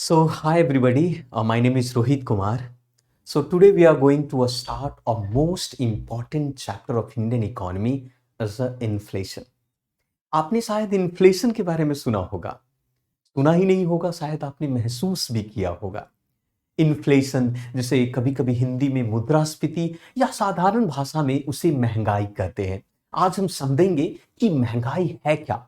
So, hi everybody, my name is Rohit Kumar. So, today we are going to start a most important chapter of Indian economy as the inflation. आपने शायद inflation के बारे में सुना होगा, सुना ही नहीं होगा, शायद आपने महसूस भी किया होगा। इन्फ्लेशन जिसे कभी कभी हिंदी में मुद्रास्फीति या साधारण भाषा में उसे महंगाई कहते हैं। आज हम समझेंगे कि महंगाई है क्या।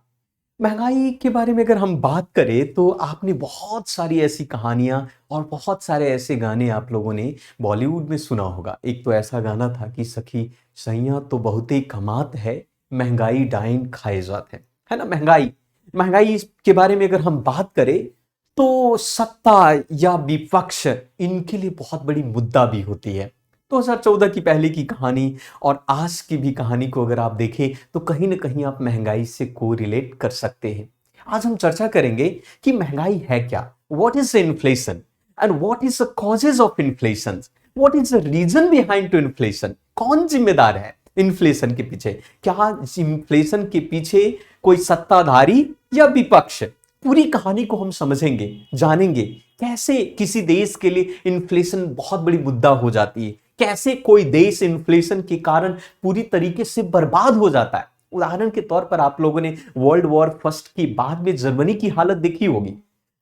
महंगाई के बारे में अगर हम बात करें तो आपने बहुत सारी ऐसी कहानियां और बहुत सारे ऐसे गाने आप लोगों ने बॉलीवुड में सुना होगा। एक तो ऐसा गाना था कि सखी सैया तो बहुत ही कमात है, महंगाई डाइन खाए जात है ना। महंगाई महंगाई के बारे में अगर हम बात करें तो सत्ता या विपक्ष इनके लिए बहुत बड़ी मुद्दा भी होती है। 2014 की पहले की कहानी और आज की भी कहानी को अगर आप देखें तो कहीं ना कहीं आप महंगाई से को रिलेट कर सकते हैं। आज हम चर्चा करेंगे कि महंगाई है क्या, what is inflation and what is the causes of inflation, what is the reason behind to inflation, कौन जिम्मेदार है इन्फ्लेशन के पीछे, क्या इन्फ्लेशन के पीछे कोई सत्ताधारी या विपक्ष। पूरी कहानी को हम समझेंगे, जानेंगे कैसे किसी देश के लिए इन्फ्लेशन बहुत बड़ी मुद्दा हो जाती है, कैसे कोई देश इन्फ्लेशन के कारण पूरी तरीके से बर्बाद हो जाता है। उदाहरण के तौर पर आप लोगों ने वर्ल्ड वॉर फर्स्ट की बाद में जर्मनी की हालत देखी होगी।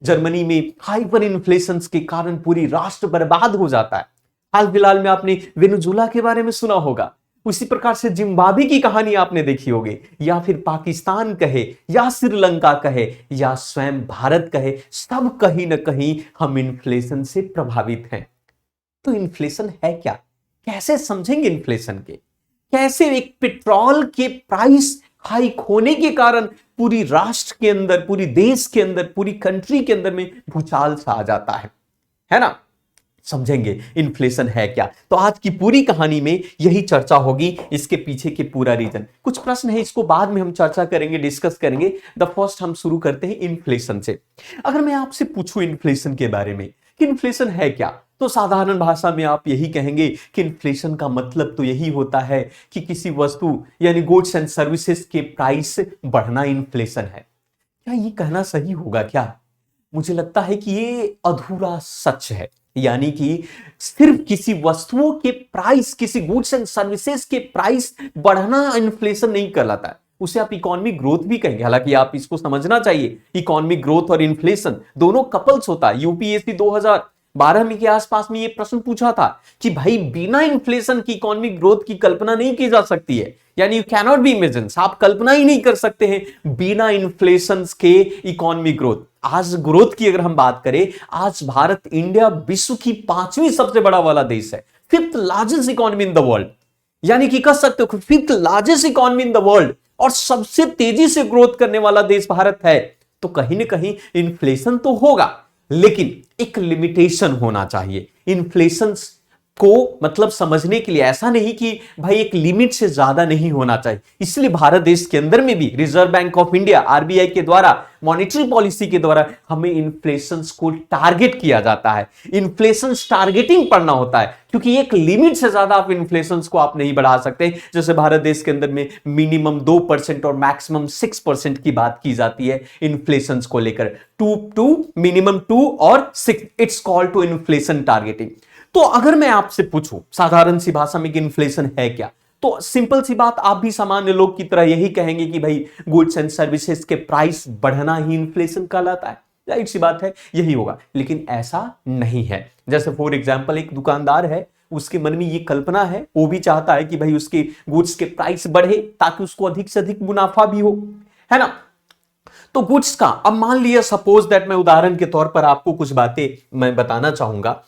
जर्मनी में हाइपर इन्फ्लेशन के कारण पूरी राष्ट्र बर्बाद हो जाता है। हाल फिलहाल में आपने वेनेजुएला के बारे में सुना होगा, उसी प्रकार से जिम्बाब्वे की कहानी आपने देखी होगी, या फिर पाकिस्तान कहे या श्रीलंका कहे या स्वयं भारत कहे, सब कहीं ना कहीं हम इन्फ्लेशन से प्रभावित हैं। तो इन्फ्लेशन है क्या, कैसे समझेंगे इन्फ्लेशन के, कैसे एक पेट्रोल के प्राइस हाइक होने के कारण पूरी राष्ट्र के अंदर, पूरी देश के अंदर, पूरी कंट्री के अंदर में भूचाल सा आ जाता है ना। समझेंगे इन्फ्लेशन है क्या। तो आज की पूरी कहानी में यही चर्चा होगी, इसके पीछे के पूरा रीजन। कुछ प्रश्न है, इसको बाद में हम चर्चा करेंगे, डिस्कस करेंगे। द फर्स्ट हम शुरू करते हैं इन्फ्लेशन से। अगर मैं आपसे पूछूं इन्फ्लेशन के बारे में कि इन्फ्लेशन है क्या, तो साधारण भाषा में आप यही कहेंगे कि इन्फ्लेशन का मतलब तो यही होता है कि किसी वस्तु यानी गुड्स एंड सर्विसेज के प्राइस बढ़ना इन्फ्लेशन है। क्या ये कहना सही होगा क्या? मुझे लगता है कि ये अधूरा सच है। यानी कि सिर्फ किसी वस्तुओं के प्राइस, किसी गुड्स एंड सर्विसेज के प्राइस बढ़ना इन्फ्लेशन नहीं कहलाता है, उसे आप इकोनॉमिक ग्रोथ भी कहेंगे। हालांकि आप इसको समझना चाहिए, इकोनॉमिक ग्रोथ और इन्फ्लेशन दोनों कपल्स होता है। यूपीएससी 2012 में के आसपास में ये प्रश्न पूछा था कि भाई बिना इन्फ्लेशन की इकोनॉमिक ग्रोथ की कल्पना नहीं की जा सकती है, यानी यू कैनॉट बी इमेजिन, आप कल्पना ही नहीं कर सकते हैं बिना इन्फ्लेशन के इकोनॉमिक ग्रोथ। आज ग्रोथ की अगर हम बात करें, आज भारत, इंडिया विश्व की 5वीं सबसे बड़ा वाला देश है, 5th largest economy in the world, यानी कि कह सकते हो 5th largest economy in the world, और सबसे तेजी से ग्रोथ करने वाला देश भारत है। तो कहीं ना कहीं इन्फ्लेशन तो होगा, लेकिन एक लिमिटेशन होना चाहिए। इन्फ्लेशन को मतलब समझने के लिए ऐसा नहीं कि भाई एक लिमिट से ज्यादा नहीं होना चाहिए। इसलिए भारत देश के अंदर में भी reserve bank of India RBI के द्वारा, मॉनेटरी पॉलिसी के द्वारा हमें इन्फ्लेशन को टारगेट किया जाता है। इन्फ्लेशन टारगेटिंग पढ़ना होता है, क्योंकि एक लिमिट से ज्यादा आप इन्फ्लेशन को आप नहीं बढ़ा सकते। जैसे भारत देश के अंदर में मिनिमम 2% और मैक्सिमम 6% की बात की जाती है इन्फ्लेशन को लेकर, 2 मिनिमम 2 और 6, it's called to inflation targeting. तो अगर मैं आपसे पूछूं साधारण सी भाषा में कि इन्फ्लेशन है क्या, तो सिंपल सी बात, आप भी सामान्य लोग की तरह यही कहेंगे कि भाई गुड्स एंड सर्विसेज के प्राइस बढ़ना ही इन्फ्लेशन कहलाता है। राइट सी बात है, यही होगा। लेकिन ऐसा नहीं है। जैसे फॉर एग्जांपल एक दुकानदार है, उसके मन में ये कल्पना है, वो भी चाहता है कि भाई उसके गुड्स के प्राइस बढ़े ताकि उसको अधिक से अधिक मुनाफा भी हो, है ना। तो गुड्स का, अब मान लिया सपोज दैट, मैं उदाहरण के तौर पर आपको कुछ बातें मैं बताना चाहूंगा।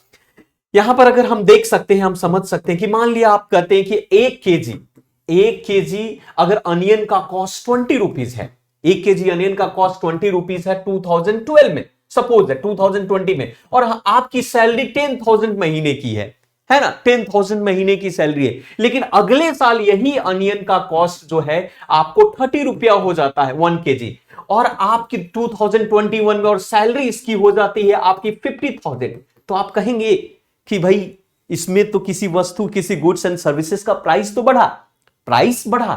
यहां पर अगर हम देख सकते हैं, हम समझ सकते हैं कि मान लिया आप कहते हैं कि 1 केजी अगर अनियन का कॉस्ट 20 रुपीज है, 1 केजी अनियन का कॉस्ट 20 रुपीज है 2012 में, सपोज है 2020 में, और आपकी सैलरी 10,000 महीने की है ना, 10,000 महीने की सैलरी है। लेकिन अगले साल यही अनियन का कॉस्ट जो है आपको 30 रुपया हो जाता है 1 केजी, और आपकी 2021 में और सैलरी इसकी हो जाती है आपकी 50,000। तो आप कहेंगे कि भाई इसमें तो किसी वस्तु, किसी गुड्स एंड सर्विसेज का प्राइस तो बढ़ा, प्राइस बढ़ा,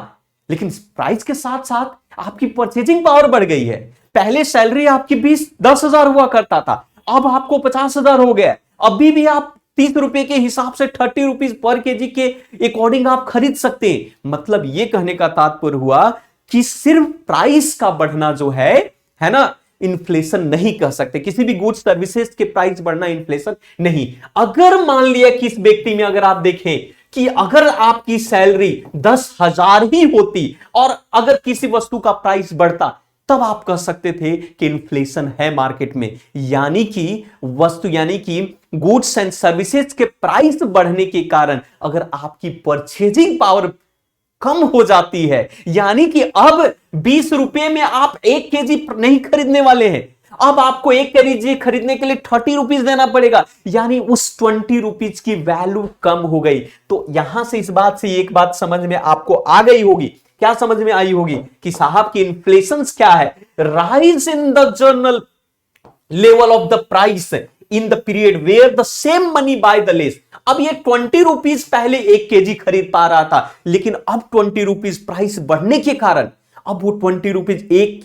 लेकिन प्राइस के साथ साथ आपकी परचेजिंग पावर बढ़ गई है। पहले सैलरी आपकी 10,000 हुआ करता था, अब आपको 50,000 हो गया, अभी भी आप 30 रुपए के हिसाब से 30 रुपीज पर केजी के अकॉर्डिंग आप खरीद सकते हैं। मतलब यह कहने का तात्पर्य हुआ कि सिर्फ प्राइस का बढ़ना जो है ना, इन्फ्लेशन नहीं कह सकते। किसी भी गुड्स सर्विसेज के प्राइस बढ़ना इन्फ्लेशन नहीं। अगर मान लिया कि इस व्यक्ति में अगर आप देखें कि अगर आपकी सैलरी 10,000 ही होती और अगर किसी वस्तु का प्राइस बढ़ता, तब आप कह सकते थे कि इन्फ्लेशन है मार्केट में। यानी कि गुड्स एंड सर्विसेज के प्राइस बढ़ने के कारण अगर आपकी परचेजिंग पावर कम हो जाती है, यानी कि अब 20 रुपए में आप 1 केजी नहीं खरीदने वाले हैं, अब आपको 1 केजी खरीदने के लिए 30 रुपीज देना पड़ेगा, यानी उस 20 रुपीज की वैल्यू कम हो गई। तो यहां से इस बात से एक बात समझ में आपको आ गई होगी, क्या समझ में आई होगी कि साहब की इन्फ्लेशन क्या है? Rise in the general level of the price in the period where the same money buy the less. अब ये 20 रुपीज पहले 1 केजी खरीद पा रहा था, लेकिन अब 20 रुपीज प्राइस बढ़ने के कारण अब वो 20 रुपीज 1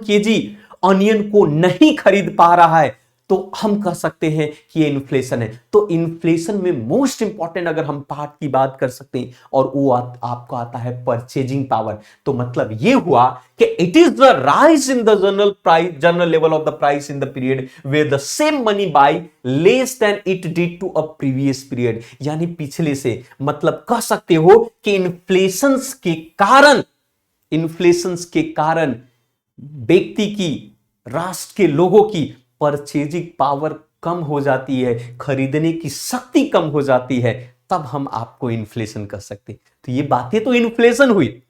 केजी ऑनियन को नहीं खरीद पा रहा है। तो हम कह सकते हैं कि ये इन्फ्लेशन है। तो इन्फ्लेशन में मोस्ट इंपॉर्टेंट अगर हम पार्ट की बात कर सकते हैं, और वो आपको आता है परचेजिंग पावर। तो मतलब ये हुआ कि it is the rise in the general level of the price in the period where the same money buy less than it did to a previous period. यानी पिछले से, मतलब कह सकते हो कि इन्फ्लेशन के कारण व्यक्ति की, राष्ट्र के लोगों की परचेजिंग पावर कम हो जाती है, खरीदने की शक्ति कम हो जाती है, तब हम आपको इन्फ्लेशन कह सकते हैं। तो ये बातें तो इन्फ्लेशन हुई।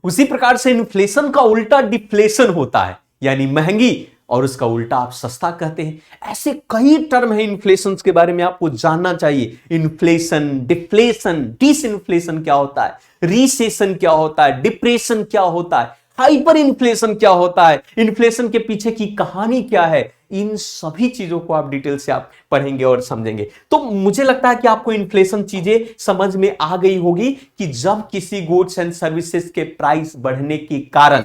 उसी प्रकार से इन्फ्लेशन का उल्टा डिफ्लेशन होता है, यानी महंगी, और उसका उल्टा आप सस्ता कहते हैं। ऐसे कई टर्म है इन्फ्लेशन के बारे में आपको जानना चाहिए। इन्फ्लेशन, डिफ्लेशन, डिसइन्फ्लेशन क्या होता है, रिसेशन क्या होता है, डिप्रेशन क्या होता है, हाइपर इन्फ्लेशन क्या होता है, इन्फ्लेशन के पीछे की कहानी क्या है, इन सभी चीजों को आप डिटेल से आप पढ़ेंगे और समझेंगे। तो मुझे लगता है कि आपको इन्फ्लेशन चीजें समझ में आ गई होगी कि जब किसी गुड्स एंड सर्विसेज के प्राइस बढ़ने के कारण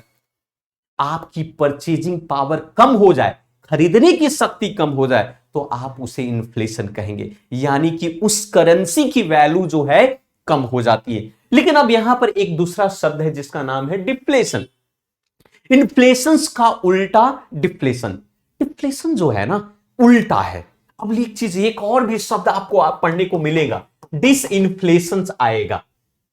आपकी परचेजिंग पावर कम हो जाए, खरीदने की शक्ति कम हो जाए, तो आप उसे इन्फ्लेशन कहेंगे, यानी कि उस करेंसी की वैल्यू जो है कम हो जाती है। लेकिन अब यहां पर एक दूसरा शब्द है जिसका नाम है डिफ्लेशन। इन्फ्लेशन का उल्टा डिफ्लेशन। डिफ्लेशन जो है ना, उल्टा है। अब एक चीज, एक और भी शब्द आपको पढ़ने को मिलेगा, डिसइन्फ्लेशन आएगा।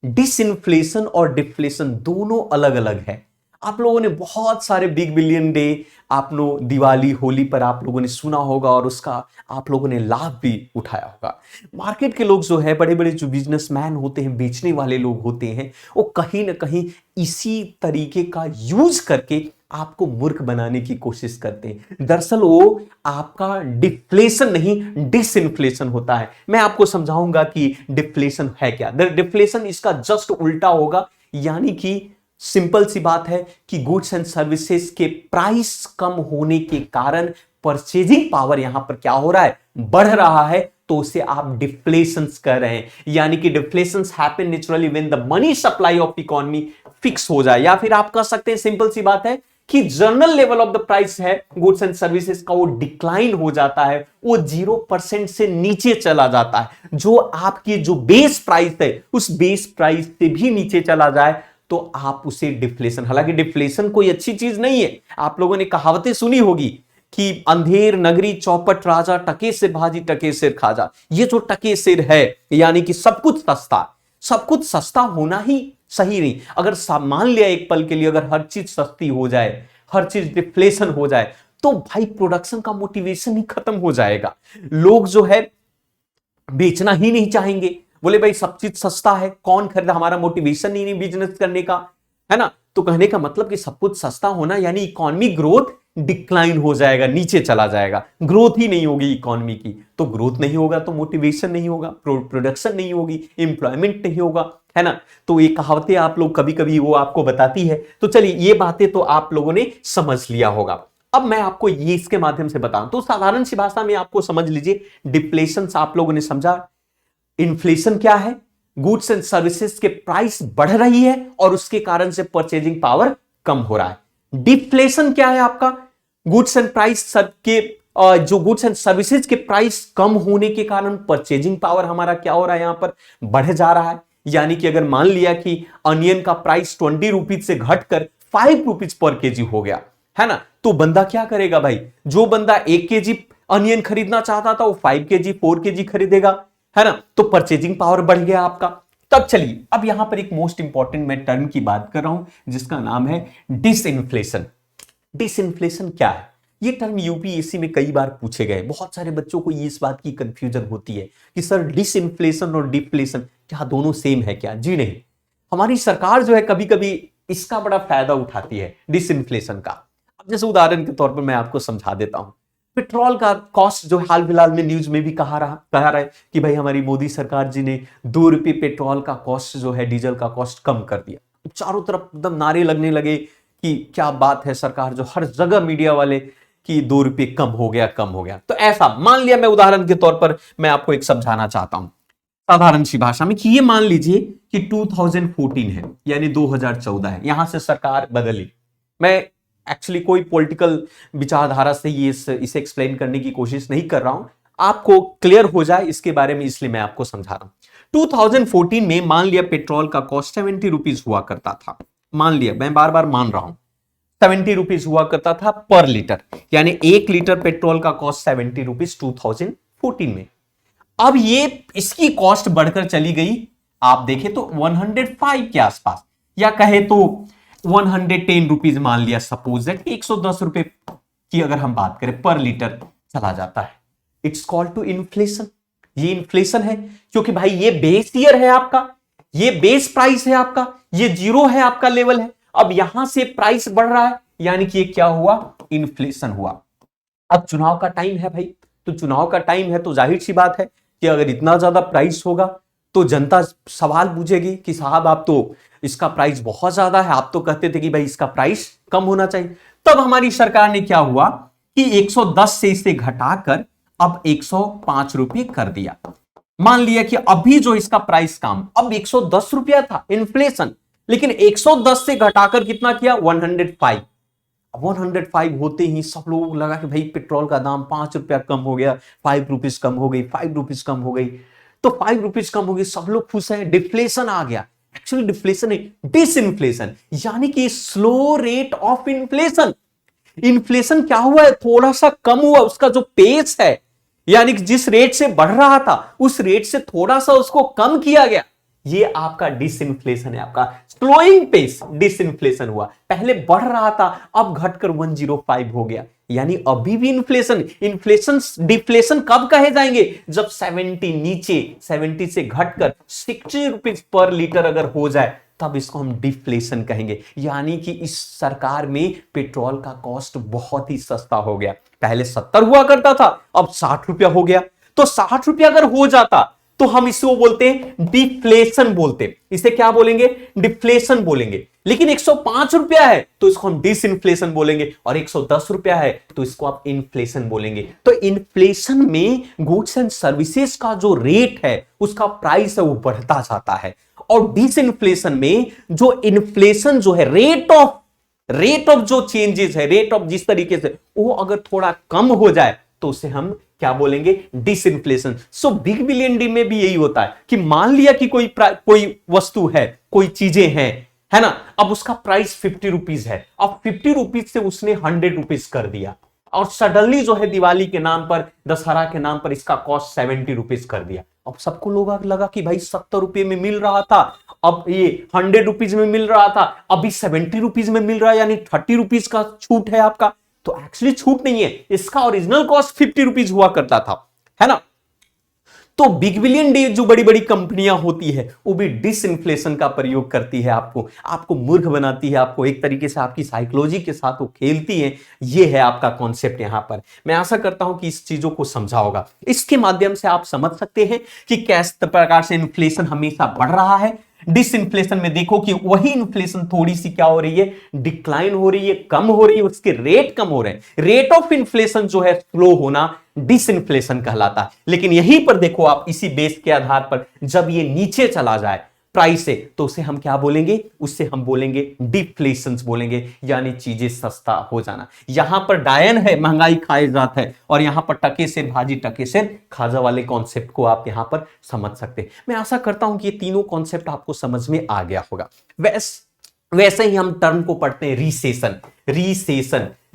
डिसइन्फ्लेशन और डिफ्लेशन दोनों अलग अलग है। आप लोगों ने बहुत सारे बिग बिलियन डे, आप लोग दिवाली, होली पर आप लोगों ने सुना होगा और उसका आप लोगों ने लाभ भी उठाया होगा। मार्केट के लोग जो है, बड़े बड़े जो बिजनेसमैन होते हैं, बेचने वाले लोग होते हैं, वो कहीं ना कहीं इसी तरीके का यूज करके आपको मूर्ख बनाने की कोशिश करते हैं। दरअसल वो आपका डिफ्लेशन नहीं, डिसइन्फ्लेशन होता है। मैं आपको समझाऊंगा कि डिफ्लेशन है क्या। डिफ्लेशन इसका जस्ट उल्टा होगा, यानी कि सिंपल सी बात है कि गुड्स एंड सर्विसेज के प्राइस कम होने के कारण परचेजिंग पावर यहां पर क्या हो रहा है, बढ़ रहा है, तो उसे आप डिफ्लेशन कर रहे हैं। यानी कि deflation happen naturally when the money supply of economy fix हो जाए, या फिर आप कह सकते हैं सिंपल सी बात है कि general level of the price है गुड्स एंड सर्विसेज का, वो डिक्लाइन हो जाता है, वो 0% से नीचे चला जाता है। जो आपकी जो बेस प्राइस है उस बेस प्राइस से भी नीचे चला जाए तो आप उसे डिफ्लेशन। हालांकि डिफ्लेशन कोई अच्छी चीज नहीं है। आप लोगों ने कहावतें सुनी होगी कि अंधेर नगरी चौपट राजा, टके से भाजी टके सिर खाजा। ये जो टके सिर है, यानी कि सब कुछ सस्ता होना ही सही नहीं। अगर मान लिया एक पल के लिए अगर हर चीज सस्ती हो जाए, हर चीज डिफ्लेशन हो जाए, तो भाई प्रोडक्शन का मोटिवेशन ही खत्म हो जाएगा। लोग जो है बेचना ही नहीं चाहेंगे, बोले भाई सब चीज सस्ता है, कौन खरीदा, हमारा मोटिवेशन ही नहीं बिजनेस करने का, है ना। तो कहने का मतलब कि सब कुछ सस्ता होना यानी इकोनॉमी ग्रोथ डिक्लाइन हो जाएगा, नीचे चला जाएगा, ग्रोथ ही नहीं होगी इकोनॉमी की। तो ग्रोथ नहीं होगा तो मोटिवेशन नहीं होगा, प्रोडक्शन नहीं होगी, एम्प्लॉयमेंट नहीं होगा, है ना। तो ये कहावतें आप लोग कभी कभी वो आपको बताती है। तो चलिए ये बातें तो आप लोगों ने समझ लिया होगा। अब मैं आपको ये इसके माध्यम से बताऊं तो साधारण सी भाषा में आपको समझ लीजिए। डिफ्लेशन आप लोगों ने समझा, इन्फ्लेशन क्या है, गुड्स एंड सर्विसेज के प्राइस बढ़ रही है और उसके कारण से परचेजिंग पावर कम हो रहा है। डिफ्लेशन क्या है आपका, गुड्स एंड प्राइस के जो गुड्स एंड सर्विसेज के प्राइस कम होने के कारण परचेजिंग पावर हमारा क्या हो रहा है, यहां पर बढ़ जा रहा है। यानी कि अगर मान लिया कि अनियन का प्राइस 20 रुपीज से घटकर 5 रुपीज पर केजी हो गया, है ना, तो बंदा क्या करेगा भाई, जो बंदा 1 केजी अनियन खरीदना चाहता था वो 5 केजी 4 केजी खरीदेगा, है ना, तो परचेजिंग पावर बढ़ गया आपका। तब चलिए अब यहां पर एक मोस्ट इंपॉर्टेंट मैं टर्म की बात कर रहा हूं जिसका नाम है डिसइंफ्लेशन। डिसइंफ्लेशन क्या है? ये टर्म यूपीएससी में कई बार पूछे गए। बहुत सारे बच्चों को इस बात की कंफ्यूजन होती है कि सर डिसइंफ्लेशन और डिफ्लेशन क्या दोनों सेम है क्या? जी नहीं, हमारी सरकार जो है कभी कभी इसका बड़ा फायदा उठाती है डिसइंफ्लेशन का। अब जैसे उदाहरण के तौर पर मैं आपको समझा देता हूं, पेट्रोल का कॉस्ट जो हाल फिलहाल में न्यूज में भी कहा रहा है कि भाई हमारी मोदी सरकार जी ने 2 रुपये पेट्रोल का कॉस्ट जो है, डीजल का कॉस्ट कम कर दिया। तो चारों तरफ एकदम नारे लगने लगे कि क्या बात है, सरकार जो हर जगह मीडिया वाले कि 2 रुपये कम हो गया, कम हो गया। तो ऐसा मान लिया, मैं उदाहरण के तौर पर मैं आपको एक समझाना चाहता हूं साधारण सी भाषा में कि ये मान लीजिए कि 2014 है यानी 2014 है, यहां से सरकार बदली। मैं एक्चुअली कोई पॉलिटिकल विचारधारा से ये इसे एक्सप्लेन करने की कोशिश नहीं कर रहा हूं, आपको क्लियर हो जाए इसके बारे में, इसलिए मैं आपको समझा रहा हूं। 2014 में मान लिया पेट्रोल का कॉस्ट 70 रुपीज हुआ करता था, मान लिया, मैं बार बार मान रहा हूं 70 रुपीज हुआ करता था पर लीटर, यानी 1 लीटर पेट्रोल का कॉस्ट 70 रुपीज 2014 में। अब ये इसकी कॉस्ट बढ़कर चली गई, आप देखें तो 105 के आसपास, या कहे तो 110 रुपीज मान लिया, सपोज दैट 110 रुपए की अगर हम बात करें पर लीटर चला जाता है। It's called to inflation. ये इन्फ्लेशन है क्योंकि भाई ये बेस ईयर है आपका, ये बेस प्राइस है आपका, ये जीरो है आपका लेवल है। अब यहां से प्राइस बढ़ रहा है यानी कि ये क्या हुआ, इन्फ्लेशन हुआ। अब चुनाव का टाइम है भाई, तो चुनाव का टाइम है तो जाहिर सी बात है कि अगर इतना ज्यादा प्राइस होगा तो जनता सवाल पूछेगी कि साहब आप तो इसका प्राइस बहुत ज्यादा है, आप तो कहते थे कि भाई इसका प्राइस कम होना चाहिए। तब हमारी सरकार ने क्या हुआ कि 110 से इसे घटाकर अब 105 रुपये कर दिया। मान लिया कि अभी जो इसका प्राइस कम, अब 110 रुपया था इन्फ्लेशन, लेकिन 110 से घटाकर कितना किया, 105। 105 होते ही सब लोगों को लगा कि भाई पेट्रोल का दाम 5 रुपया कम हो गया, 5 रुपीज कम हो गई, 5 रुपीज कम हो गई, तो 5 रुपीज कम हो गई, सब लोग खुश हैं, डिफ्लेशन आ गया। एक्चुअली डिफ्लेशन है डिसइंफ्लेशन, यानी कि slow rate of inflation. Inflation क्या हुआ है, थोड़ा सा कम हुआ, उसका जो पेस है, यानी कि जिस रेट से बढ़ रहा था उस रेट से थोड़ा सा उसको कम किया गया, ये आपका डिसइंफ्लेशन है, आपका स्लोइंग पेस डिसइंफ्लेशन हुआ। पहले बढ़ रहा था अब घटकर 105 हो गया, यानी अभी भी इन्फ्लेशन। इन्फ्लेशन डिफ्लेशन कब कहे जाएंगे, जब 70 नीचे 70 से घटकर 60 रुपीज पर लीटर अगर हो जाए तब इसको हम डिफ्लेशन कहेंगे। यानी कि इस सरकार में पेट्रोल का कॉस्ट बहुत ही सस्ता हो गया। पहले 70 हुआ करता था, अब 60 रुपया हो गया। तो 60 रुपया अगर हो जाता तो हम इसको बोलते हैं डिफ्लेशन बोलते हैं। इसे क्या बोलेंगे, डिफ्लेशन बोलेंगे। लेकिन 105 रुपया है तो इसको हम डिसइंफ्लेशन बोलेंगे, और 110 रुपया है तो इसको आप इन्फ्लेशन बोलेंगे। तो इन्फ्लेशन में गुड्स एंड सर्विसेज का जो रेट है, उसका प्राइस है, वो बढ़ता जाता है। और डिसइंफ्लेशन में जो इन्फ्लेशन जो है, रेट ऑफ जो चेंजेस है, रेट ऑफ जिस तरीके से वो अगर थोड़ा कम हो जाए तो उसे हम क्या बोलेंगे, डिसइंफ्लेशन। सो बिग बिलियन डे में भी यही होता है कि मान लिया कि कोई वस्तु है, कोई चीजें हैं, है ना, अब उसका प्राइस 50 रुपीज है, अब 50 रुपीज से उसने 100 रुपीज कर दिया, और सडनली जो है दिवाली के नाम पर, दशहरा के नाम पर इसका कॉस्ट 70 रुपीज कर दिया। अब सबको लोग लगा कि भाई 70 रुपए में मिल रहा था, अब ये 100 रुपीज में मिल रहा था, अभी 70 रुपीज में मिल रहा है, यानी 30 रुपीज का छूट है आपका। तो एक्चुअली छूट नहीं है, इसका ओरिजिनल कॉस्ट 50 रुपीज हुआ करता था, है ना। तो बिग बिलियन डे जो बड़ी बड़ी कंपनियां होती है वो भी डिसइंफ्लेशन का प्रयोग करती है, आपको मूर्ख बनाती है, आपको एक तरीके से आपकी साइकोलॉजी के साथ वो खेलती है। ये है आपका कॉन्सेप्ट यहां पर। मैं आशा करता हूं कि इस चीजों को समझा होगा। इसके माध्यम से आप समझ सकते हैं कि किस प्रकार से इन्फ्लेशन हमेशा बढ़ रहा है। डिसइंफ्लेशन में देखो कि वही इन्फ्लेशन थोड़ी सी क्या हो रही है, डिक्लाइन हो रही है, कम हो रही है, उसके रेट कम हो रहे हैं। रेट ऑफ इन्फ्लेशन जो है स्लो होना डिसइंफ्लेशन कहलाता है। लेकिन यहीं पर देखो आप, इसी बेस के आधार पर जब ये नीचे चला जाए, प्राइस है तो उसे हम क्या बोलेंगे, उससे हम बोलेंगे डिफ्लेशंस बोलेंगे, यानी चीजें सस्ता हो जाना। यहां पर डायन है, महंगाई खाए जात है, और यहां पर टके से भाजी टके से खाजा वाले कॉन्सेप्ट को आप यहां पर समझ सकते हैं। मैं आशा करता हूं कि ये तीनों कॉन्सेप्ट आपको समझ में आ गया होगा। वैसे ही हम टर्म को पढ़ते हैं रिसेशन।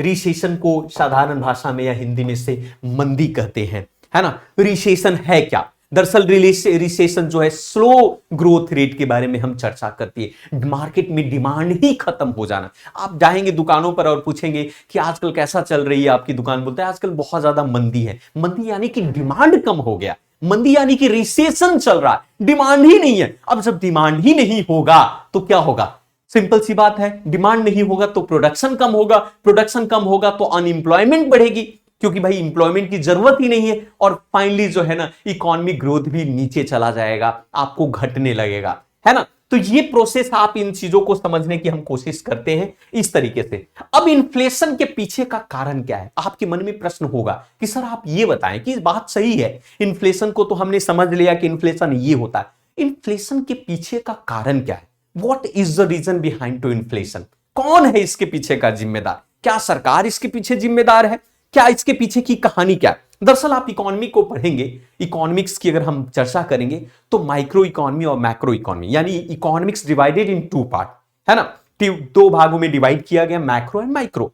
रिसेशन को साधारण भाषा में या हिंदी में से मंदी कहते हैं, है ना। रिसेशन है क्या? दरअसल रिसेशन जो है स्लो ग्रोथ रेट के बारे में हम चर्चा करती है, मार्केट में डिमांड ही खत्म हो जाना। आप जाएंगे दुकानों पर और पूछेंगे कि आजकल कैसा चल रही है आपकी दुकान, बोलते हैं आजकल बहुत ज्यादा मंदी है। मंदी यानी कि डिमांड कम हो गया, मंदी यानी कि रिसेशन चल रहा है, डिमांड ही नहीं है। अब जब डिमांड ही नहीं होगा तो क्या होगा? सिंपल सी बात है, डिमांड नहीं होगा तो प्रोडक्शन कम होगा, प्रोडक्शन कम होगा तो अनएम्प्लॉयमेंट बढ़ेगी, क्योंकि भाई इंप्लॉयमेंट की जरूरत ही नहीं है, और फाइनली जो है ना इकोनॉमिक ग्रोथ भी नीचे चला जाएगा, आपको घटने लगेगा, है ना। तो ये प्रोसेस आप इन चीजों को समझने की हम कोशिश करते हैं इस तरीके से। अब इन्फ्लेशन के पीछे का कारण क्या है? आपके मन में प्रश्न होगा कि सर आप ये बताएं कि बात सही है, इन्फ्लेशन को तो हमने समझ लिया कि इन्फ्लेशन ये होता है, इन्फ्लेशन के पीछे का कारण क्या है? What is the reason behind to inflation? कौन है इसके पीछे का जिम्मेदार? क्या सरकार इसके पीछे जिम्मेदार है? क्या इसके पीछे की कहानी क्या है? दरअसल आप इकोनॉमी को पढ़ेंगे, इकोनॉमिक्स की अगर हम चर्चा करेंगे तो माइक्रो इकोनॉमी और मैक्रो इकोनॉमी, यानी economics divided in two part, है ना। दो भागों में डिवाइड किया गया, macro and micro.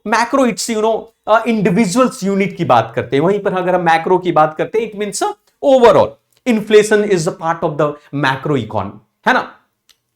Macro it's individuals unit की बात करते हैं, वहीं पर अगर हम मैक्रो की बात करते हैं it means overall inflation is a part of the macro economy, है ना।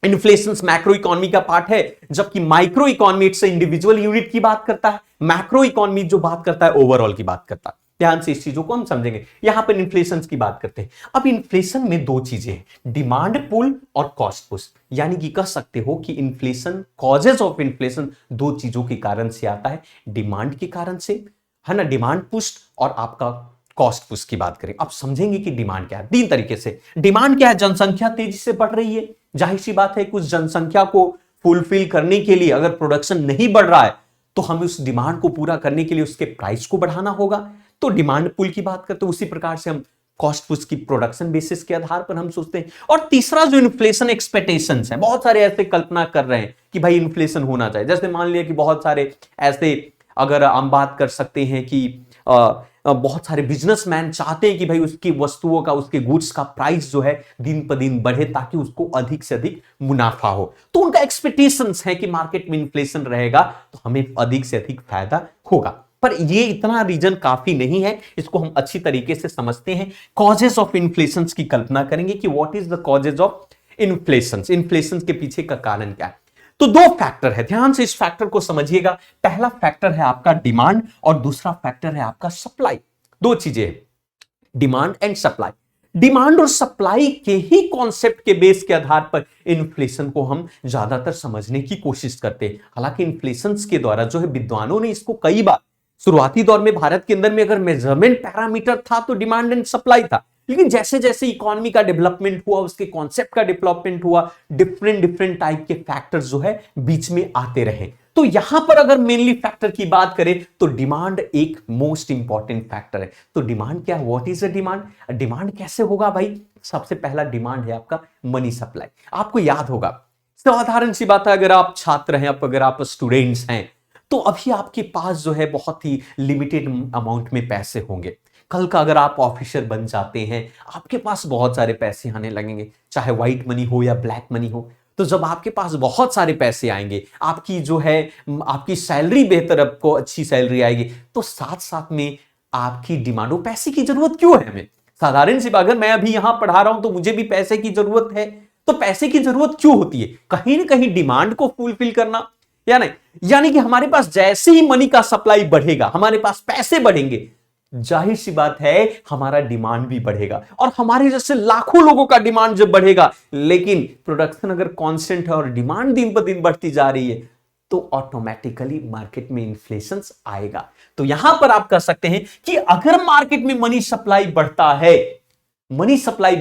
इन्फ्लेशन मैक्रो इकोनॉमी का पार्ट है, जबकि micro economy it's individual unit की बात करता है, मैक्रो इकोनॉमी जो बात करता है ओवरऑल की बात करता है। ध्यान से इस चीजों को हम समझेंगे। यहां पर इन्फ्लेशन की बात करते हैं। अब इन्फ्लेशन में दो चीजें हैं, डिमांड पुल और कॉस्ट पुश, यानी कि कह सकते हो कि इन्फ्लेशन, कॉजेज ऑफ इन्फ्लेशन दो चीजों के कारण से आता है, डिमांड के कारण से, है ना, डिमांड पुश, और आपका कॉस्ट पुश की बात करें। आप समझेंगे कि डिमांड क्या है तीन तरीके से। डिमांड क्या है? जनसंख्या तेजी से बढ़ रही है, जाहिर सी बात है कुछ जनसंख्या को फुलफिल करने के लिए अगर प्रोडक्शन नहीं बढ़ रहा है तो हमें उस डिमांड को पूरा करने के लिए उसके प्राइस को बढ़ाना होगा, तो डिमांड पुल की बात करते हैं। उसी प्रकार से हम कॉस्ट पुश की प्रोडक्शन बेसिस के आधार पर हम सोचते हैं। और तीसरा जो इन्फ्लेशन एक्सपेक्टेशंस है, बहुत सारे ऐसे कल्पना कर रहे हैं कि भाई इन्फ्लेशन होना चाहिए। जैसे मान लिया कि बहुत सारे ऐसे, अगर हम बात कर सकते हैं कि बहुत सारे बिजनेसमैन चाहते हैं कि भाई उसकी वस्तुओं का, उसके गुड्स का प्राइस जो है दिन पर दिन बढ़े ताकि उसको अधिक से अधिक मुनाफा हो। तो उनका एक्सपेक्टेशंस है कि मार्केट में इन्फ्लेशन रहेगा तो हमें अधिक से अधिक फायदा होगा। पर ये इतना रीजन काफी नहीं है, इसको हम अच्छी तरीके से समझते हैं। कॉजेस ऑफ इन्फ्लेशन की कल्पना करेंगे कि what is the causes of inflation, inflation के पीछे का कारण क्या है। तो दो फैक्टर है, ध्यान से इस फैक्टर को समझिएगा। पहला फैक्टर है आपका डिमांड और दूसरा फैक्टर है आपका सप्लाई। दो चीजें हैं, डिमांड एंड सप्लाई। डिमांड और सप्लाई के ही कॉन्सेप्ट के बेस के आधार पर इन्फ्लेशन को हम ज्यादातर समझने की कोशिश करते हैं। हालांकि इन्फ्लेशन के द्वारा जो है विद्वानों ने इसको कई बार, शुरुआती दौर में भारत के अंदर में अगर मेजरमेंट पैरामीटर था तो डिमांड एंड सप्लाई था, लेकिन जैसे जैसे इकोनॉमी का डेवलपमेंट हुआ, उसके कॉन्सेप्ट का डेवलपमेंट हुआ, डिफरेंट टाइप के फैक्टर्स जो है बीच में आते रहे। तो यहां पर अगर मेनली फैक्टर की बात करें तो डिमांड एक मोस्ट इंपॉर्टेंट फैक्टर है। तो डिमांड क्या है? What is the demand? Demand कैसे होगा भाई? सबसे पहला डिमांड है आपका मनी सप्लाई। आपको याद होगा, साधारण सी बात है, अगर आप छात्र हैं, अगर आप स्टूडेंट्स हैं तो अभी आपके पास जो है बहुत ही लिमिटेड अमाउंट में पैसे होंगे। कल का अगर आप ऑफिसर बन जाते हैं, आपके पास बहुत सारे पैसे आने लगेंगे, चाहे व्हाइट मनी हो या ब्लैक मनी हो। तो जब आपके पास बहुत सारे पैसे आएंगे, आपकी जो है आपकी सैलरी बेहतर, आपको अच्छी सैलरी आएगी, तो साथ साथ में आपकी डिमांड, वो पैसे की जरूरत क्यों है हमें? साधारण सी बात, अगर मैं अभी यहां पढ़ा रहा हूं तो मुझे भी पैसे की जरूरत है, तो पैसे की जरूरत क्यों होती है? कहीं ना कहीं डिमांड को फुलफिल करना, या नहीं? यानी कि हमारे पास जैसे ही मनी का सप्लाई बढ़ेगा, हमारे पास पैसे बढ़ेंगे, जाहिर सी बात है हमारा डिमांड भी बढ़ेगा। और हमारे जैसे लाखों लोगों का डिमांड जब बढ़ेगा, लेकिन प्रोडक्शन अगर कांस्टेंट है और डिमांड दिन पर दिन बढ़ती जा रही है, तो ऑटोमेटिकली मार्केट में इन्फ्लेशन आएगा। तो यहां पर आप कह सकते हैं कि अगर मार्केट में मनी सप्लाई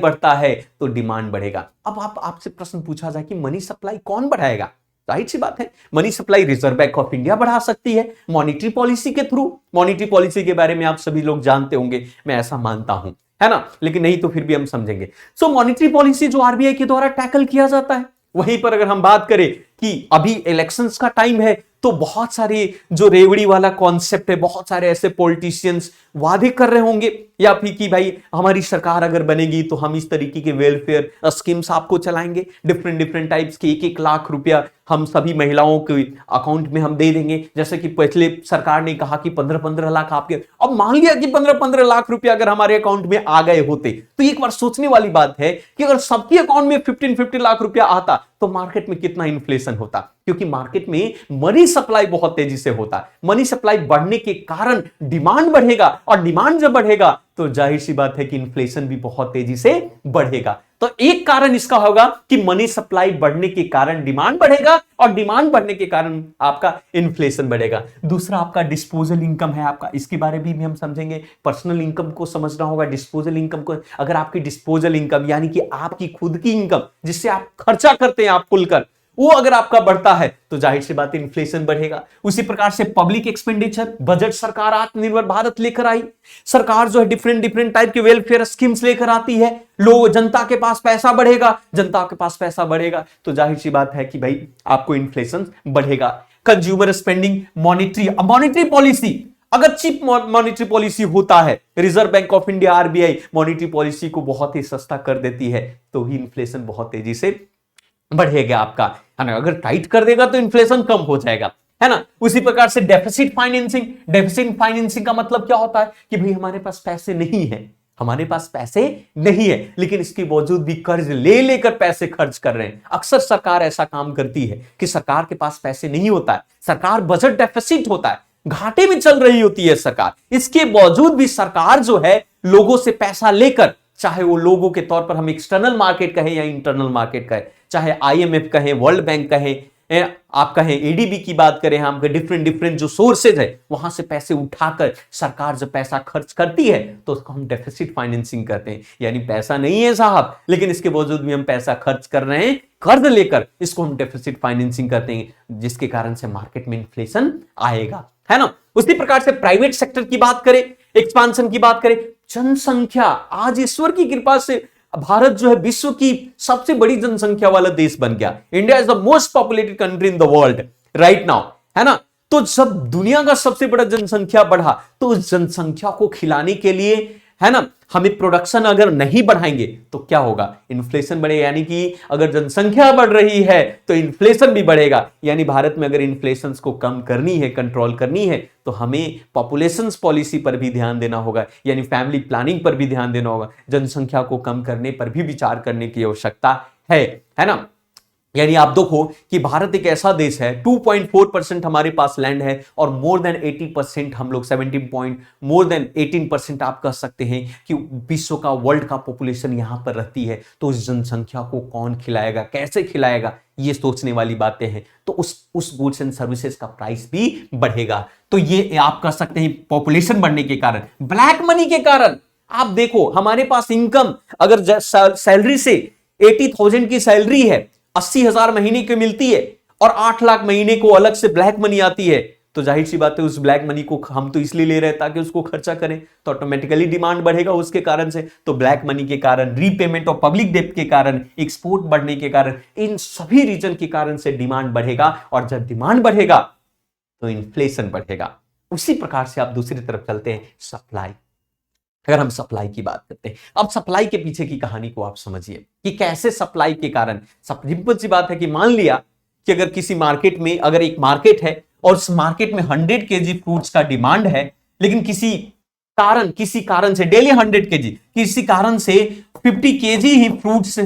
बढ़ता है तो डिमांड बढ़ेगा। अब आपसे प्रश्न पूछा जाए कि मनी सप्लाई कौन बढ़ाएगा? जाहिर सी बात है money supply reserve bank of India बढ़ा सकती है मॉनिटरी पॉलिसी के थ्रू। मॉनिटरी पॉलिसी के बारे में आप सभी लोग जानते होंगे, मैं ऐसा मानता हूं है ना, लेकिन नहीं तो फिर भी हम समझेंगे। सो मॉनेटरी पॉलिसी जो आरबीआई के द्वारा टैकल किया जाता है, वहीं पर अगर हम बात करें कि अभी इलेक्शंस का टाइम है, तो बहुत सारे जो रेवड़ी वाला कॉन्सेप्ट है, बहुत सारे ऐसे पॉलिटिशियंस वादे कर रहे होंगे या फिर कि भाई हमारी सरकार अगर बनेगी तो हम इस तरीके के वेलफेयर स्कीम्स आपको चलाएंगे, डिफरेंट डिफरेंट टाइप्स के 1-1 लाख रुपया हम सभी महिलाओं के अकाउंट में हम दे देंगे। जैसे कि पिछले सरकार ने कहा कि 15-15 लाख आपके, अब मान लिया कि 15-15 लाख रुपया अगर हमारे अकाउंट में आ गए होते, तो एक बार सोचने वाली बात है कि अगर सबके अकाउंट में 15-15 लाख रुपया आता तो मार्केट में कितना इन्फ्लेशन होता, क्योंकि मार्केट में मनी सप्लाई बहुत तेजी से होता है। मनी सप्लाई बढ़ने के कारण डिमांड बढ़ेगा, और डिमांड जब बढ़ेगा तो जाहिर सी बात है कि इन्फ्लेशन भी बहुत तेजी से बढ़ेगा। तो एक कारण इसका होगा कि मनी सप्लाई बढ़ने के कारण डिमांड बढ़ेगा, और डिमांड बढ़ने के कारण आपका इन्फ्लेशन बढ़ेगा। दूसरा आपका डिस्पोजल इनकम है आपका, इसके बारे में भी हम समझेंगे। पर्सनल इनकम को समझना होगा, डिस्पोजल इनकम को। अगर आपकी डिस्पोजल इनकम यानी कि आपकी खुद की इनकम जिससे आप खर्चा करते हैं आप खुलकर, वो अगर आपका बढ़ता है तो जाहिर सी बात है इन्फ्लेशन बढ़ेगा। उसी प्रकार से पब्लिक एक्सपेंडिचर, बजट सरकार आत्मनिर्भर भारत लेकर आई, सरकार जो है डिफरेंट डिफरेंट टाइप के वेलफेयर स्कीम्स लेकर आती है, लोग जनता के पास पैसा बढ़ेगा, जनता के पास पैसा बढ़ेगा तो जाहिर सी बात है कि भाई आपको इन्फ्लेशन बढ़ेगा। कंज्यूमर स्पेंडिंग, मॉनेटरी पॉलिसी, अगर चीप मॉनेटरी पॉलिसी होता है, reserve bank of India RBI monetary policy को बहुत ही सस्ता कर देती है, तो ही इन्फ्लेशन बहुत तेजी से बढ़ेगा आपका, है ना। अगर टाइट कर देगा तो इन्फ्लेशन कम हो जाएगा, है ना। उसी प्रकार से डेफिसिट फाइनेंसिंग, डेफिसिट फाइनेंसिंग का मतलब क्या होता है कि भाई हमारे पास पैसे नहीं है, हमारे पास पैसे नहीं है, लेकिन इसके बावजूद भी कर्ज ले लेकर पैसे खर्च कर रहे हैं। अक्सर सरकार ऐसा काम करती है कि सरकार के पास पैसे नहीं होता है, सरकार बजट डेफिसिट होता है, घाटे में चल रही होती है सरकार, इसके बावजूद भी सरकार जो है लोगों से पैसा लेकर, चाहे वो लोगों के तौर पर हम एक्सटर्नल मार्केट कहें या इंटरनल मार्केट कहें, चाहे आईएमएफ कहें, वर्ल्ड बैंक कहें, आप कहें एडीबी की बात करें, हम डिफरेंट डिफरेंट जो सोर्सेज है वहां से पैसे उठाकर सरकार जब पैसा खर्च करती है तो उसको हम डेफिसिट फाइनेंसिंग कहते हैं। यानी पैसा नहीं है साहब, लेकिन इसके बावजूद भी हम पैसा खर्च कर रहे हैं कर्ज लेकर, इसको हम डेफिसिट फाइनेंसिंग करते हैं, जिसके कारण से मार्केट में इन्फ्लेशन आएगा, है ना। उसी प्रकार से प्राइवेट सेक्टर की बात करें, एक्सपांशन की बात करें, जनसंख्या, आज ईश्वर की कृपा से भारत जो है विश्व की सबसे बड़ी जनसंख्या वाला देश बन गया। India is the most populated country in the world right now, है ना। तो जब दुनिया का सबसे बड़ा जनसंख्या बढ़ा तो उस जनसंख्या को खिलाने के लिए, है ना, हमें प्रोडक्शन अगर नहीं बढ़ाएंगे तो क्या होगा, इन्फ्लेशन बढ़ेगा। यानी कि अगर जनसंख्या बढ़ रही है तो इन्फ्लेशन भी बढ़ेगा। यानी भारत में अगर इन्फ्लेशन को कम करनी है, कंट्रोल करनी है, तो हमें पॉपुलेशन पॉलिसी पर भी ध्यान देना होगा, यानी फैमिली प्लानिंग पर भी ध्यान देना होगा, जनसंख्या को कम करने पर भी विचार करने की आवश्यकता है ना। यानी आप देखो कि भारत एक ऐसा देश है, 2.4% हमारे पास लैंड है, और मोर देन 80% हम लोग 18% आप कह सकते हैं कि विश्व का, वर्ल्ड का पॉपुलेशन यहां पर रहती है। तो उस जनसंख्या को कौन खिलाएगा, कैसे खिलाएगा, ये सोचने वाली बातें हैं। तो उस गुड्स एंड सर्विसेज का प्राइस भी बढ़ेगा। तो ये आप कह सकते हैं पॉपुलेशन बढ़ने के कारण, ब्लैक मनी के कारण। आप देखो हमारे पास इनकम अगर सैलरी से 80,000 की सैलरी है, 80,000 महीने की मिलती है, और 8 लाख महीने को अलग से ब्लैक मनी आती है, तो जाहिर सी बात है उस ब्लैक मनी को हम तो इसलिए ले रहे हैं ताकि उसको खर्चा करें, तो ऑटोमेटिकली डिमांड बढ़ेगा उसके कारण से। तो ब्लैक मनी के कारण, रीपेमेंट ऑफ पब्लिक डेब्ट के कारण, एक्सपोर्ट बढ़ने के कारण, इन सभी रीजन के कारण से डिमांड बढ़ेगा, और जब डिमांड बढ़ेगा तो इन्फ्लेशन बढ़ेगा। उसी प्रकार से आप दूसरी तरफ चलते हैं, सप्लाई। अगर हम सप्लाई की बात करते हैं, अब सप्लाई के पीछे की कहानी को आप समझिए कि कैसे सप्लाई के कारण, सिंपल सी बात है कि मान लिया कि अगर किसी मार्केट में, अगर एक मार्केट है और उस मार्केट में 100 केजी फ्रूट्स का डिमांड है, लेकिन किसी कारण से डेली 100 केजी, किसी कारण से 50 केजी ही फ्रूट्स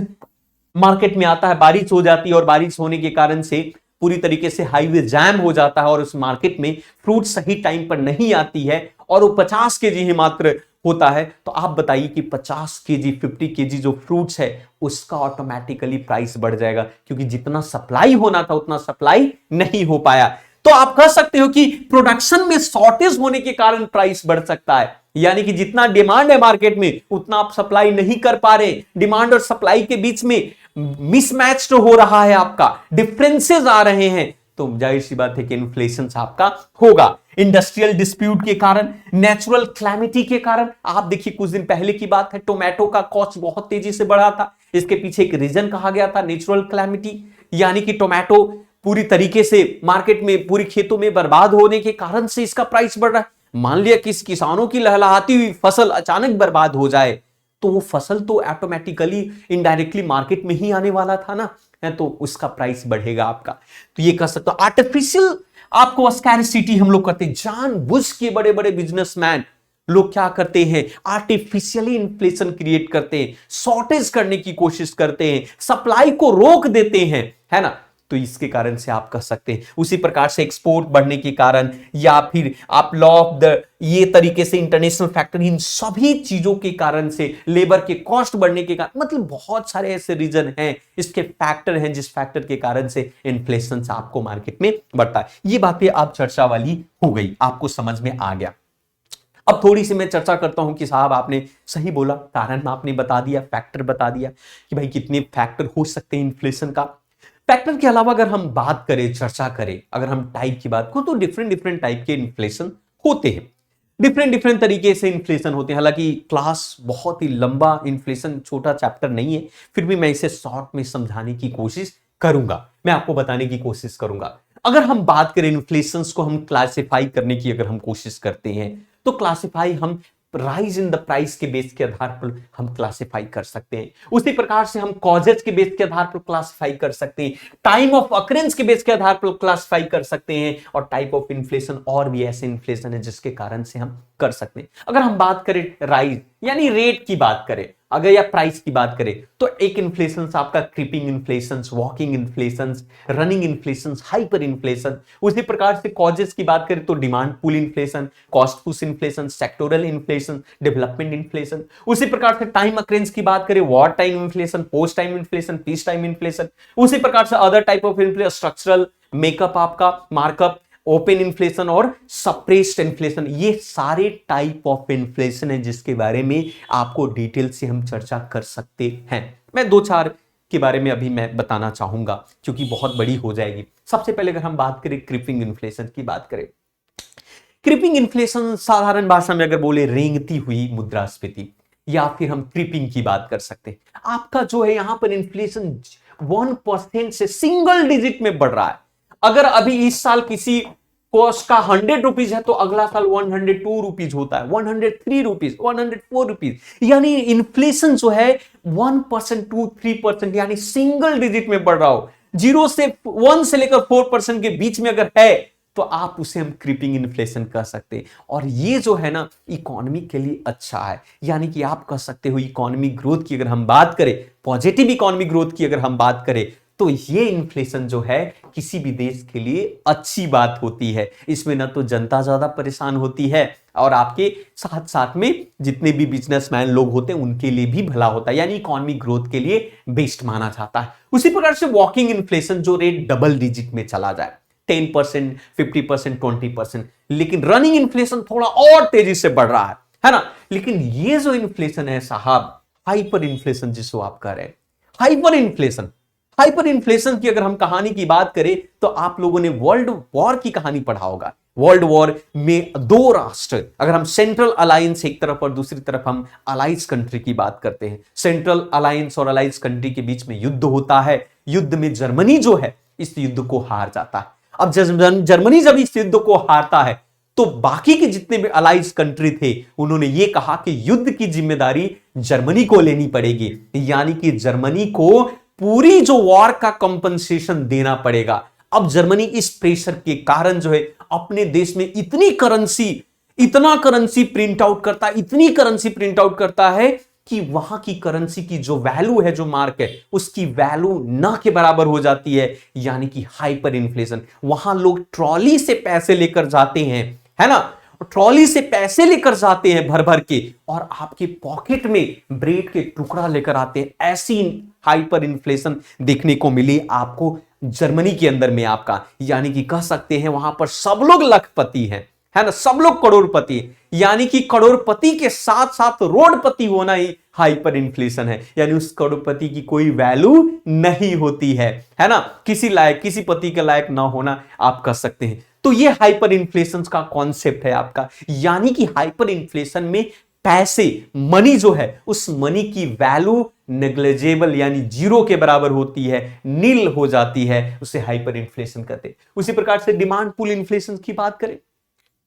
मार्केट में आता है, बारिश हो जाती है, और बारिश होने के कारण से पूरी तरीके से हाईवे जैम हो जाता है, और उस मार्केट में फ्रूट सही टाइम पर नहीं आती है, और वो 50 केजी ही मात्र होता है। तो आप बताइए कि 50 केजी, 50 केजी जो फ्रूट्स है उसका ऑटोमेटिकली प्राइस बढ़ जाएगा, क्योंकि जितना सप्लाई होना था उतना सप्लाई नहीं हो पाया। तो आप कह सकते हो कि प्रोडक्शन में शॉर्टेज होने के कारण प्राइस बढ़ सकता है, यानी कि जितना डिमांड है मार्केट में उतना आप सप्लाई नहीं कर पा रहे, डिमांड और सप्लाई के बीच में मिसमैच तो हो रहा है, आपका डिफरेंसेस आ रहे हैं, तो जाहिर सी बात है कि इन्फ्लेशन आपका होगा। इंडस्ट्रियल डिस्प्यूट के कारण, नेचुरल क्लैमिटी के कारण। आप देखिए कुछ दिन पहले की बात है, टोमेटो का कॉस्ट बहुत तेजी से बढ़ा था। इसके पीछे एक रीजन कहा गया था नेचुरल क्लैमिटी, यानी कि टोमेटो पूरी तरीके से मार्केट में, पूरी खेतों में बर्बाद होने के कारण से इसका प्राइस बढ़ रहा है। मान लिया कि किसानों की लहलहाती हुई फसल अचानक बर्बाद हो जाए, तो वो फसल तो ऑटोमेटिकली इनडायरेक्टली मार्केट में ही आने वाला था ना, है तो उसका प्राइस बढ़ेगा आपका। तो ये कह सकते हो आर्टिफिशियल आपको स्कैरसिटी हम लोग करते हैं। जानबूझ के बड़े बड़े बिजनेसमैन लोग क्या करते हैं, आर्टिफिशियली इन्फ्लेशन क्रिएट करते हैं, शॉर्टेज करने की कोशिश करते हैं, सप्लाई को रोक देते हैं, है ना। तो इसके कारण से आप कह सकते हैं, उसी प्रकार से एक्सपोर्ट बढ़ने के कारण, या फिर आप लॉ ऑफ द ये तरीके से इंटरनेशनल फैक्टर, इन सभी चीजों के कारण से, लेबर के कॉस्ट बढ़ने के कारण, मतलब बहुत सारे ऐसे रीजन हैं, इसके फैक्टर हैं जिस फैक्टर के कारण से इन्फ्लेशन आपको मार्केट में बढ़ता है। ये बातें आप चर्चा वाली हो गई, आपको समझ में आ गया। अब थोड़ी सी मैं चर्चा करता हूं कि साहब आपने सही बोला, कारण आपने बता दिया, फैक्टर बता दिया कि भाई कितने फैक्टर हो सकते हैं इन्फ्लेशन का। फैक्टर के अलावा अगर हम बात करें, चर्चा करें, अगर हम टाइप की बात करें, तो डिफरेंट डिफरेंट टाइप के इन्फ्लेशन होते हैं, डिफरेंट डिफरेंट तरीके से इन्फ्लेशन होते हैं। हालांकि क्लास बहुत ही लंबा, इन्फ्लेशन छोटा चैप्टर नहीं है, फिर भी मैं इसे शॉर्ट में समझाने की कोशिश करूंगा, मैं आपको बताने की कोशिश करूंगा। अगर हम बात करें इन्फ्लेशन को हम क्लासिफाई करने की अगर हम कोशिश करते हैं, तो क्लासिफाई हम राइज इन द प्राइस के बेस के आधार पर हम क्लासिफाई कर सकते हैं। उसी प्रकार से हम कॉजेज के बेस के आधार पर क्लासिफाई कर सकते हैं, टाइम ऑफ अकरेंस के बेस के आधार पर क्लासिफाई कर सकते हैं, और टाइप ऑफ इन्फ्लेशन और भी ऐसे इन्फ्लेशन है जिसके कारण से हम कर सकते हैं। अगर हम बात करें राइज यानी रेट की बात करें, अगर या प्राइस की बात करें, तो एक इन्फ्लेशन आपका creeping inflation, walking inflation, running inflation, hyper inflation. उसी प्रकार से कॉजेस की बात करें तो demand pull inflation, cost push inflation, sectoral inflation, development inflation. उसी प्रकार से टाइम अकरेंस की बात करें, war time inflation, post time inflation, peace time inflation. उसी प्रकार से other type of inflation, structural makeup, आपका मार्कअप, ओपन इन्फ्लेशन और सप्रेस्ड इन्फ्लेशन। ये सारे टाइप ऑफ इन्फ्लेशन है जिसके बारे में आपको डिटेल से हम चर्चा कर सकते हैं। मैं दो चार के बारे में अभी मैं बताना चाहूंगा क्योंकि बहुत बड़ी हो जाएगी। सबसे पहले अगर हम बात करें क्रीपिंग इन्फ्लेशन की बात करें, क्रीपिंग इन्फ्लेशन साधारण भाषा में अगर बोले रेंगती हुई मुद्रास्फीति, या फिर हम क्रीपिंग की बात कर सकते हैं। आपका जो है यहां पर इन्फ्लेशन 1% से सिंगल डिजिट में बढ़ रहा है। अगर अभी इस साल किसी कॉस्ट का 100 रुपीज है तो अगला साल 102 रुपीज होता है, 103 रुपीज, 104 रुपीज। यानी इन्फ्लेशन जो है 1% टू 3% यानी सिंगल डिजिट में बढ़ रहा हो। 0 से 1 से लेकर 4% के बीच में अगर है तो आप उसे हम क्रीपिंग इन्फ्लेशन कह सकते हैं। और ये जो है ना इकोनॉमी के लिए अच्छा है, यानी कि आप कह सकते हो इकोनॉमी ग्रोथ की अगर हम बात करें, पॉजिटिव इकोनॉमी ग्रोथ की अगर हम बात करें, तो ये इन्फ्लेशन जो है किसी भी देश के लिए अच्छी बात होती है। इसमें ना तो जनता ज्यादा परेशान होती है और आपके साथ साथ में जितने भी बिजनेसमैन लोग होते हैं उनके लिए भी भला होता है, यानी इकोनॉमी ग्रोथ के लिए बेस्ट माना जाता है। उसी प्रकार से वॉकिंग इन्फ्लेशन जो रेट डबल डिजिट में चला जाए, 10%, 50%, 20%, लेकिन रनिंग इन्फ्लेशन थोड़ा और तेजी से बढ़ रहा है ना। लेकिन ये जो इन्फ्लेशन है साहब, हाइपर इन्फ्लेशन जिसको आप कह रहे हैं, हाइपर इन्फ्लेशन, हाइपर इन्फ्लेशन की अगर हम कहानी की बात करें तो आप लोगों ने वर्ल्ड वॉर की कहानी पढ़ा होगा। वर्ल्ड वॉर में दो राष्ट्र, अगर हम सेंट्रल अलायंस एक तरफ और दूसरी तरफ हम अलाइज कंट्री की बात करते हैं, सेंट्रल अलायंस और अलाइज कंट्री के बीच में युद्ध होता है। युद्ध में जर्मनी जो है इस युद्ध को हार जाता है। अब जर्मनी जब इस युद्ध को हारता है तो बाकी के जितने भी अलाइज कंट्री थे उन्होंने ये कहा कि युद्ध की जिम्मेदारी जर्मनी को लेनी पड़ेगी, यानी कि जर्मनी को पूरी जो वॉर का कंपनसेशन देना पड़ेगा। अब जर्मनी इस प्रेशर के कारण जो है अपने देश में इतना करेंसी प्रिंट आउट करता है, इतनी करेंसी प्रिंट आउट करता है कि वहां की करेंसी की जो वैल्यू है, जो मार्क है, उसकी वैल्यू ना के बराबर हो जाती है, यानी कि हाइपर इन्फ्लेशन। वहां लोग ट्रॉली से पैसे लेकर जाते हैं, है ना, ट्रॉली से पैसे लेकर जाते हैं भर भर के, और आपके पॉकेट में ब्रेड के टुकड़ा लेकर आते हैं। ऐसी हाइपर इन्फ्लेशन देखने को मिली आपको जर्मनी के अंदर में आपका, यानी कि कह सकते हैं वहां पर सब लोग लखपति हैं, है ना, सब लोग करोड़पति, यानी कि करोड़पति के साथ साथ रोडपति होना ही हाइपर इन्फ्लेशन है। यानी उस करोड़पति की कोई वैल्यू नहीं होती है ना, किसी लायक, किसी पति के लायक ना होना आप कह सकते हैं। तो ये हाइपर इन्फ्लेशन का कॉन्सेप्ट है आपका, यानी कि हाइपर इन्फ्लेशन में पैसे, मनी जो है, उस मनी की वैल्यू नेग्लिजिबल यानी जीरो के बराबर होती है, नील हो जाती है, उसे हाइपर इन्फ्लेशन कहते हैं। उसी प्रकार से डिमांड पुल इन्फ्लेशन की बात करें,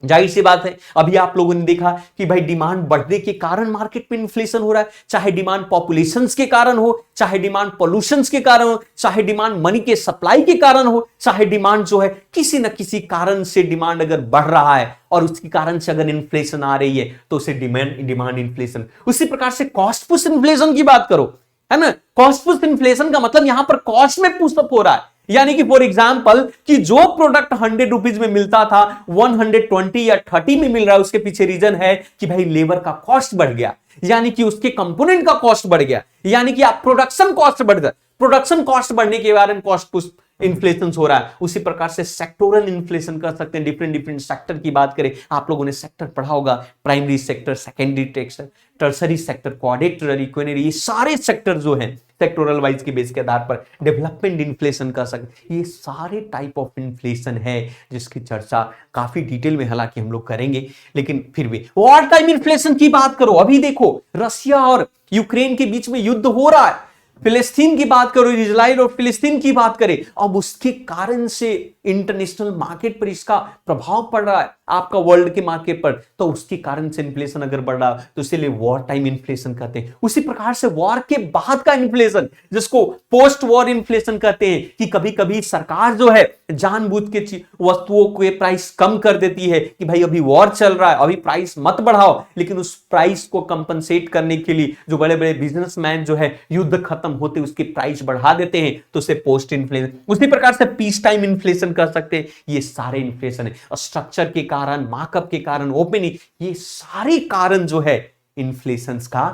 जाहिर सी बात है, अभी आप लोगों ने देखा कि भाई डिमांड बढ़ने के कारण मार्केट में इन्फ्लेशन हो रहा है, चाहे डिमांड पॉपुलेशन के कारण हो, चाहे डिमांड पोल्यूशन के कारण हो, चाहे डिमांड मनी के सप्लाई के कारण हो, चाहे डिमांड जो है किसी न किसी कारण से डिमांड अगर बढ़ रहा है और उसके कारण से अगर इन्फ्लेशन आ रही है तो उसे डिमांड इन्फ्लेशन। उसी प्रकार से कॉस्ट पुश इन्फ्लेशन की बात करो, है ना, कॉस्ट पुश इन्फ्लेशन का मतलब यहां पर कॉस्ट में पुशअप हो रहा है, यानी कि फॉर एग्जाम्पल कि जो प्रोडक्ट 100 रुपीज में मिलता था 120 या 30 में मिल रहा है, उसके पीछे रीजन है कि भाई लेबर का कॉस्ट बढ़ गया, यानी कि उसके कंपोनेंट का कॉस्ट बढ़ गया, यानी कि आप प्रोडक्शन कॉस्ट बढ़ गया, प्रोडक्शन कॉस्ट बढ़ने के कारण कॉस्ट पुश इन्फ्लेशन हो रहा है। उसी प्रकार से सेक्टोरल इन्फ्लेशन कर सकते हैं, डिफरेंट डिफरेंट सेक्टर की बात करें, आप लोगों ने सेक्टर पढ़ा होगा, primary sector, secondary sector, tertiary sector, quaternary, quinary, ये सारे सेक्टर जो हैं सेक्टोरल वाइज के बेस के आधार पर डेवलपमेंट इन्फ्लेशन कर सकते, ये सारे टाइप ऑफ इन्फ्लेशन है जिसकी चर्चा काफी डिटेल में हालांकि हम लोग करेंगे, लेकिन फिर भी वॉर टाइम इन्फ्लेशन की बात करो, अभी देखो रशिया और यूक्रेन के बीच में युद्ध हो रहा है, फिलिस्तीन की बात करो, इजराइल और फिलिस्तीन की बात करें, अब उसके कारण से इंटरनेशनल मार्केट पर इसका प्रभाव पड़ रहा है, आपका वर्ल्ड के मार्केट पर, तो उसके कारण से इन्फ्लेशन अगर बढ़ रहा तो इसीलिए वॉर टाइम इन्फ्लेशन कहते हैं। उसी प्रकार से वॉर के बाद का इन्फ्लेशन जिसको पोस्ट वॉर इन्फ्लेशन कहते हैं, कि कभी कभी सरकार जो है जानबूझ के वस्तुओं के प्राइस कम कर देती है कि भाई अभी वॉर चल रहा है, अभी प्राइस मत बढ़ाओ, लेकिन उस प्राइस को कंपनसेट करने के लिए जो बड़े बड़े बिजनेसमैन जो है युद्ध खत्म होते उसके प्राइस बढ़ा देते हैं, तो उसे पोस्ट इन्फ्लेशन। उसी प्रकार से पीस टाइम इन्फ्लेशन कर सकते हैं। ये सारे इन्फ्लेशन है, स्ट्रक्चर के कारण, मार्कअप के कारण, ओपनिंग, ये सारे कारण जो है इन्फ्लेशन का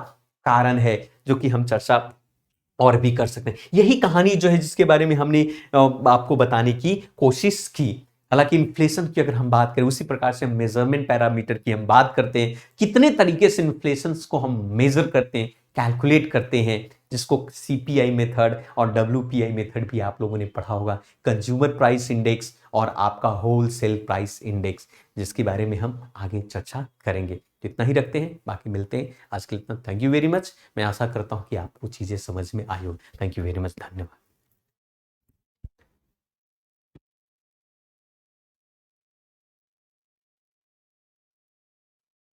कारण है, जो कि हम चर्चा और भी कर सकते हैं। यही कहानी जो है जिसके बारे में हमने आपको बताने की कोशिश की। हालांकि इन्फ्लेशन की अगर हम बात करें, उसी प्रकार से मेजरमेंट पैरामीटर की हम बात करते हैं, कितने तरीके से इन्फ्लेशन को हम मेजर करते हैं, कैलकुलेट करते हैं, जिसको सीपीआई मेथड और डब्ल्यूपीआई मेथड भी आप लोगों ने पढ़ा होगा, कंज्यूमर प्राइस इंडेक्स और आपका होलसेल प्राइस इंडेक्स, जिसके बारे में हम आगे चर्चा करेंगे। तो इतना ही रखते हैं, बाकी मिलते हैं। आज के लिए इतना, थैंक यू वेरी मच। मैं आशा करता हूं कि आपको चीजें समझ में आई हो। थैंक यू वेरी मच, धन्यवाद।